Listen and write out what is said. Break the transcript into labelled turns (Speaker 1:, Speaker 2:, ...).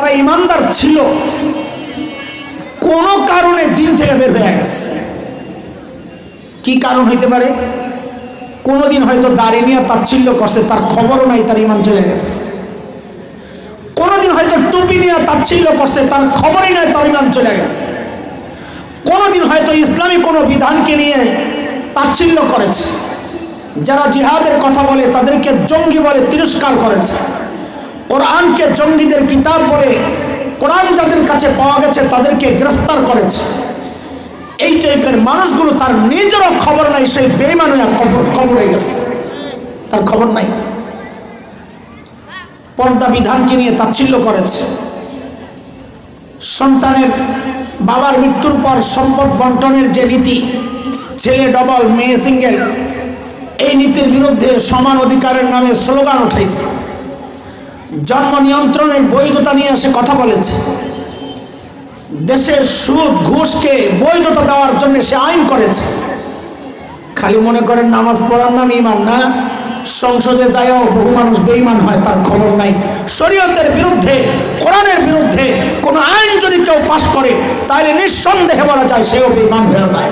Speaker 1: যারা ইমানদার ছিল কোনো কারণে দিন থেকে বের হয়ে গেছে। কি কারণ হইতে পারে? কোনোদিন হয়তো দাড়ি নিয়ে তাচ্ছিল্য করছে, তার খবরও নাই, তার ইমান চলে গেছে। কোনোদিন হয়তো টুপি নিয়ে তাচ্ছিল্য করছে, তার খবরই নাই, তার ইমান চলে গেছে। কোনোদিন হয়তো ইসলামী কোনো বিধানকে নিয়ে তাচ্ছিল্য করেছে, যারা জিহাদের কথা বলে তাদেরকে জঙ্গি বলে তিরস্কার করেছে, কোরআনকে জঙ্গিদের কিতাব বলে কোরআন যাদের কাছে পাওয়া গেছে তাদেরকে গ্রেফতার করেছে। এই টাইপের মানুষগুলো তার নিজেরও খবর নাই, সেই বেঈমান হয়ে কবরে গেছে, তার খবর নাই। পর্দা বিধানকে নিয়ে তাচ্ছিল্য করেছে। সন্তানের বাবার মৃত্যুর পর সম্পদ বন্টনের যে নীতি, ছেলে ডবল মেয়ে সিঙ্গেল, এই নীতির বিরুদ্ধে সমান অধিকারের নামে স্লোগান উঠাইছে। জন্ম নিয়ন্ত্রণের বৈধতা নিয়ে এসে কথা বলেছে। দেশের সুদ ঘুষকে বৈধতা দেওয়ার জন্য সে আইন করেছে। খালি মনে করেন নামাজ পড়ার নাম ইমান না, সংসদে যায়ও বহু মানুষ বেঈমান হয়, তার খবর নাই। শরীয়তের বিরুদ্ধে, কোরআনের বিরুদ্ধে কোন আইন যদি কেউ পাশ করে তাহলে নিঃসন্দেহে বলা যায় সেও বেঈমান হয়ে যায়।